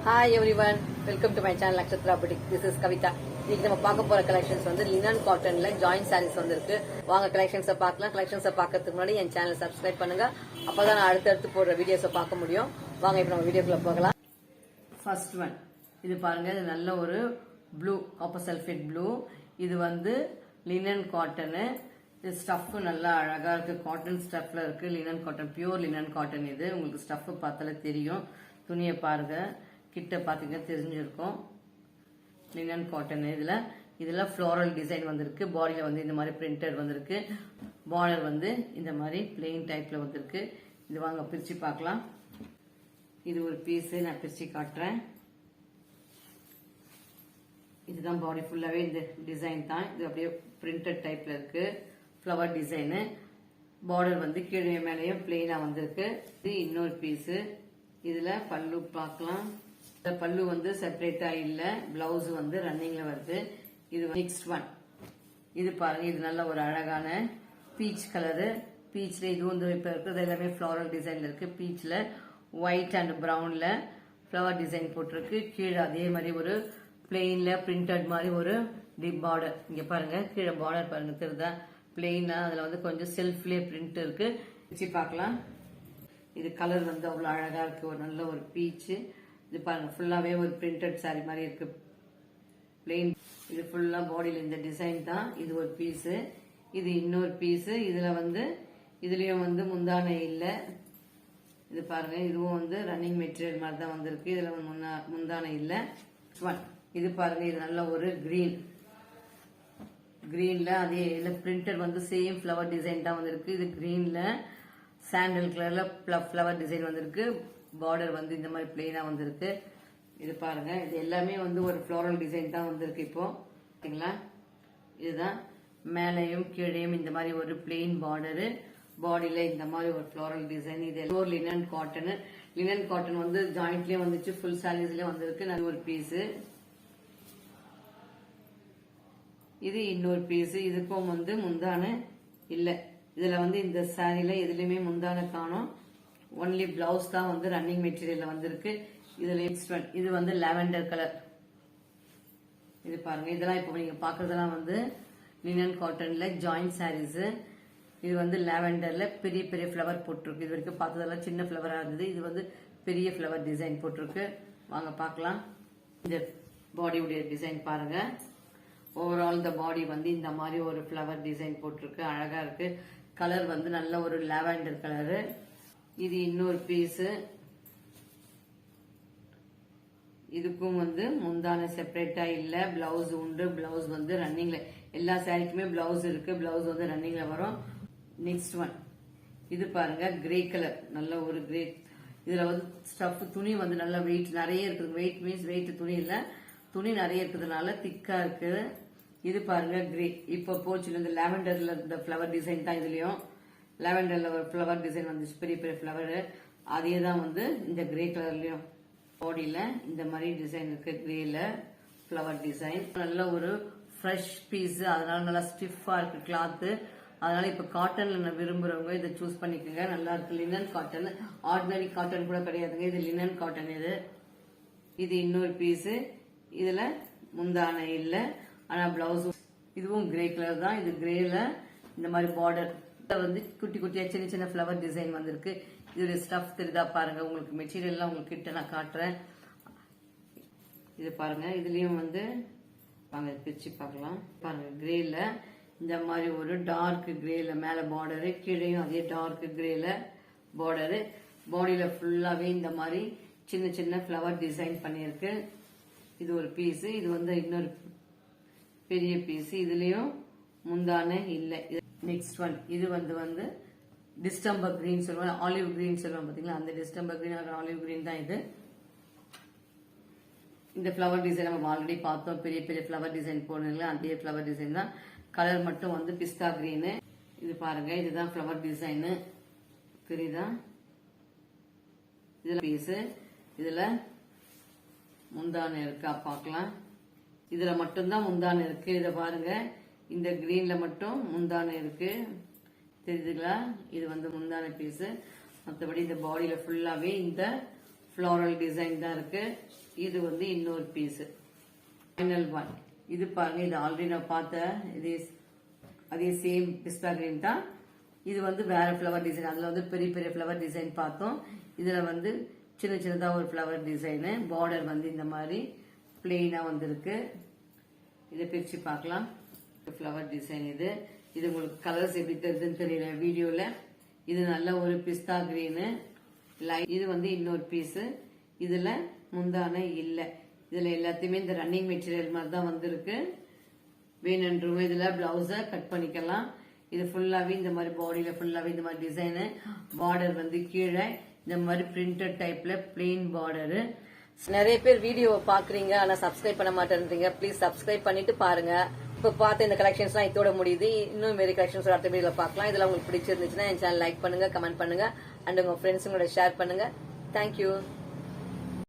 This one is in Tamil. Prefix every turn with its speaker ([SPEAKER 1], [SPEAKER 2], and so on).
[SPEAKER 1] Hi everyone, welcome to my channel Nakshatra boutique. This is Kavitha. இன்னைக்கு நம்ம பார்க்க போற கலெக்ஷன்ஸ் வந்து லினன் காட்டன்ல ஜாயிண்ட் சாரீஸ் வந்திருக்கு. வாங்க கலெக்ஷன்ஸை பார்க்கலாம். கலெக்ஷன்ஸை பார்க்கறதுக்கு முன்னாடி என் சேனல் சப்ஸ்கிரைப் பண்ணுங்க. அப்பதான் நான் அடுத்தடுத்து போடுற வீடியோஸை பார்க்க முடியும். வாங்க இப்ப நம்ம வீடியோக்குள்ள போகலாம். ஃபர்ஸ்ட் ஒன் இது பாருங்க, இது நல்ல ஒரு ப்ளூ, காப்பர் சல்ஃபேட் ப்ளூ. இது வந்து லினன் காட்டனு. இது ஸ்டஃப் நல்லா அழகா இருக்கு. காட்டன் ஸ்டஃப்ல இருக்கு. Linen cotton, pure linen cotton. இது உங்களுக்கு ஸ்டஃப் பார்த்தாலே தெரியும். துணியை பாருங்க, கிட்ட பாத்தீங்கன்னா தெரிஞ்சிருக்கும். Linen cotton. இதுல ஃப்ளோரல் டிசைன் வந்திருக்கு. பாடியில வந்து இந்த மாதிரி பிரிண்டட் வந்திருக்கு. பார்டர் வந்து இந்த மாதிரி பிளெயின் டைப்ல வந்திருக்கு. இது வாங்க பிரிச்சு பார்க்கலாம். இது ஒரு பீஸ், நான் பிரிச்சு காட்டுறேன். இதுதான் பாடி ஃபுல்லாவே இந்த டிசைன் தான். இது அப்படியே பிரிண்டட் டைப்ல இருக்கு. Flower design. பார்டர் வந்து கீழே மேலேயும் பிளெயினா வந்திருக்கு. இது இன்னொரு பீஸ். இதுல பல்லு பார்க்கலாம். இந்த பல்லு வந்து செப்பரேட்டா இல்ல, பிளவுஸ் வந்து ரன்னிங்ல வருது. இது நெக்ஸ்ட் ஒன். இது பாருங்க, இது நல்ல ஒரு அழகான பீச் கலரு. பீச்ல இது வந்து இப்ப இருக்கிறது எல்லாமே ஃபிளோரல் டிசைன்ல இருக்கு. பீச்ல ஒயிட் அண்ட் பிரவுன்ல ஃபிளவர் டிசைன் போட்டிருக்கு. கீழே அதே மாதிரி ஒரு பிளெயின்ல பிரிண்டட் மாதிரி ஒரு டிப் பார்டர். இங்க பாருங்க, கீழே பார்டர் பாருங்க தெரியுதா, பிளெயினா. அதுல வந்து கொஞ்சம் செல்ஃப்லயே பிரிண்ட் இருக்கு. வச்சு பார்க்கலாம். இது கலர் வந்து அவ்வளவு அழகா இருக்கு. ஒரு நல்ல ஒரு பீச். இது பாருங்க, ஃபுல்லாவே ஒரு பிரிண்டட் சாரி மாதிரி இருக்கு. பிளெயின். இது ஃபுல்லா பாடியில இந்த டிசைன் தான். இது ஒரு பீஸ். இது இன்னொரு பீஸ். இதுல வந்து இதுலயும் வந்து முந்தானை இல்ல. இது பாருங்க, இதுவும் வந்து ரன்னிங் மெட்டீரியல் மாதிரி தான் வந்திருக்கு. இதுல முந்தானை இல்ல. இது பாருங்க, இது நல்ல ஒரு கிரீன். கிரீன்ல அதே பிரிண்டட் வந்து சேம் ஃபிளவர் டிசைன் தான் வந்திருக்கு. இது கிரீன்ல சாண்டல் கலர்ல ஃபிளவர் டிசைன் வந்திருக்கு. பார்டர் வந்து இந்த மாதிரி பிளெயினா வந்திருக்கு. இது பாருங்க, இது எல்லாமே வந்து ஒரு ஃபிளோரல் டிசைன் தான் வந்திருக்கு. இப்போ பாத்தீங்களா, இதுதான் மேலையும் கீழையும் இந்த மாதிரி ஒரு பிளெயின் பார்டரு. பாடியில இந்த மாதிரி ஒரு ஃபிளோரல் டிசைன். இது ஒரு லினன் காட்டன். லினன் காட்டன் வந்து ஜாயிண்ட்லயும் வந்துச்சு, ஃபுல் சாரீஸ்லயும் வந்திருக்கு. நல்ல ஒரு பீஸ். இது இன்னொரு பீஸ். இதுக்கும் வந்து முந்தான இல்ல. இதுல வந்து இந்த சாரில எதுலயுமே முந்தான காணும். ஒன்லி பிளவுஸ் தான் வந்து ரன்னிங் மெட்டீரியல் வந்திருக்கு. இதுல நெக்ஸ்ட் ஒன். இது வந்து லாவெண்டர் கலர். இது பாருங்க, இதெல்லாம் இப்ப நீங்க பாக்குறதெல்லாம் வந்து லினன் காட்டன்ல ஜாயிண்ட் சாரீஸ். இது வந்து லாவெண்டர்ல பெரிய பெரிய ஃபிளவர் போட்டிருக்கு. இது வரைக்கும் பார்த்ததெல்லாம் சின்ன ஃபிளவரா இருந்தது. இது வந்து பெரிய ஃபிளவர் டிசைன் போட்டிருக்கு. வாங்க பார்க்கலாம். இந்த பாடியுடைய டிசைன் பாருங்க. ஓவரால் இந்த பாடி வந்து இந்த மாதிரி ஒரு ஃபிளவர் டிசைன் போட்டிருக்கு. அழகா இருக்கு. கலர் வந்து நல்ல ஒரு லாவெண்டர் கலரு. இது இன்னொரு பீஸ். இதுக்கும் வந்து முந்தான செப்பரேட்டா இல்ல, பிளவுஸ் உண்டு. பிளவுஸ் வந்து ரன்னிங்ல, எல்லா சாரிக்குமே பிளவுஸ் இருக்கு. பிளவுஸ் வந்து ரன்னிங்ல வரும். Next one. இது பாருங்க, கிரே கலர். நல்ல ஒரு கிரே. இதுல வந்து ஸ்டஃப் துணி வந்து நல்ல வெயிட் நிறைய இருக்குது. வெயிட் மீன்ஸ் வெயிட் துணி இல்ல, துணி நிறைய இருக்கிறதுனால திக்கா இருக்கு. இது பாருங்க கிரே. இப்ப போச்சு இந்த லாவெண்டர்ல இந்த ஃபிளவர் டிசைன் தான். இதுலயும் லாவெண்டர்ல ஒரு ஃபிளவர் டிசைன் வந்துச்சு, பெரிய பெரிய ஃபிளவர். அதே தான் வந்து இந்த கிரே கலர்லயும் பாடியில இந்த மாதிரி டிசைன் இருக்கு. கிரேல ஃபிளவர் டிசைன். நல்ல ஒரு ஃப்ரெஷ் பீஸ். அதனால நல்லா ஸ்டிஃபா இருக்கு கிளாத். அதனால இப்ப காட்டன்ல விரும்புறவங்க இதை சூஸ் பண்ணிக்கோங்க. நல்லா இருக்கு. லினன் காட்டன், ஆர்டினரி காட்டன் கூட கிடையாதுங்க. இது லினன் காட்டன். இது இன்னொரு பீஸ். இதுல முந்தான இல்ல, ஆனா பிளவுஸ். இதுவும் கிரே கலர் தான். இது கிரேல இந்த மாதிரி பார்டர் வந்து குட்டி குட்டியா சின்ன சின்ன ஃபிளவர் டிசைன் வந்திருக்கு. இதோட ஸ்டஃப் தெரியுதா பாருங்க. உங்களுக்கு மெட்டீரியல் எல்லாம் உங்களுக்கு கிட்ட நான் காட்டுறேன். இது பாருங்க, இதுலயும் வந்து வாங்க பிரிச்சு பார்க்கலாம். பாருங்க, கிரேல இந்த மாதிரி ஒரு டார்க் கிரேல மேல பார்டரு, கீழேயும் அதே டார்க் கிரேல பார்டரு. பாடியில ஃபுல்லாவே இந்த மாதிரி சின்ன சின்ன ஃபிளவர் டிசைன் பண்ணிருக்கு. இது ஒரு பீஸ். இது வந்து இன்னொரு பெரிய பீஸ். இதுலயும் முந்தான இல்ல. Next one. இது வந்து டிஸ்டம்பர் கிரீன் சொல்லுவாங்க, ஆலிவ் கிரீன் சொல்லுவாங்க பாத்தீங்களா, அந்த டிஸ்டம்பர் கிரீன் ஆலிவ் கிரீன் தான் இது. இந்த ஃபிளவர் டிசைன் நம்ம ஆல்ரெடி பார்த்தோம். பெரிய பெரிய ஃபிளவர் டிசைன் போனீங்களா, அதே ஃபிளவர் டிசைன் தான். கலர் மட்டும் வந்து பிஸ்தா கிரீன். இது பாருங்க, இதுதான் ஃபிளவர் டிசைன். தெரியுதா? இதுல பீஸ். இதுல முந்தான இருக்கா பார்க்கலாம். இதுல மட்டும்தான் முந்தான இருக்கு. இத பாருங்க, இந்த கிரீன்ல மட்டும் முந்தான இருக்கு. தெரியுதுங்களா? இது வந்து முந்தான பீஸ். மற்றபடி இந்த பாடியில ஃபுல்லாவே இந்த ஃப்ளோரல் டிசைன் தான் இருக்கு. இது வந்து இன்னொரு பீஸ். Final one. இது பாருங்க, இது ஆல்ரெடி நான் பார்த்த அதே சேம் பிஸ்தா கிரீன் தான். இது வந்து வேற ஃப்ளவர் டிசைன். அதுல வந்து பெரிய பெரிய ஃப்ளவர் டிசைன் பார்த்தோம். இதுல வந்து சின்ன சின்னதா ஒரு ஃப்ளவர் டிசைனு. பார்டர் வந்து இந்த மாதிரி பிளெயினா வந்திருக்கு. இதை பிரிச்சு பார்க்கலாம். ஃப்ளவர் டிசைன் இது. இது உங்களுக்கு கலர்ஸ் எப்படி தெரியுதுன்னு தெரியல வீடியோல. இது நல்ல ஒரு பிஸ்தா கிரீனு. இது வந்து இன்னொரு பீஸ். இதுல முந்தான இல்ல. இதுல எல்லாத்தையுமே இந்த ரன்னிங் மெட்டீரியல் மாதிரி தான் வந்திருக்கு. வேணுன்றவங்க இதுல பிளவுஸ கட் பண்ணிக்கலாம். இது ஃபுல்லாவே இந்த மாதிரி பாடியில ஃபுல்லாவே இந்த மாதிரி டிசைனு. பார்டர் வந்து கீழே இந்த மாதிரி பிரிண்டட் டைப்ல பிளெயின் பார்டரு. நிறைய பேர் வீடியோ பாக்குறீங்க ஆனா சப்ஸ்கிரைப் பண்ண மாட்டேன்றீங்க. ப்ளீஸ் சப்ஸ்கிரைப் பண்ணிட்டு பாருங்க. இப்ப பார்த்த இந்த கலெக்ஷன்ஸ் எல்லாம் இதோட முடியுது. இன்னும் மாரி கலெக்ஷன்ஸ் அடுத்த வீடியோல பார்க்கலாம். இதெல்லாம் உங்களுக்கு பிடிச்சிருந்துச்சுன்னா என் சேனல் லைக் பண்ணுங்க, கமெண்ட் பண்ணுங்க, அண்ட் உங்க ஃப்ரெண்ட்ஸுங்களோட ஷேர் பண்ணுங்க. தேங்க்யூ.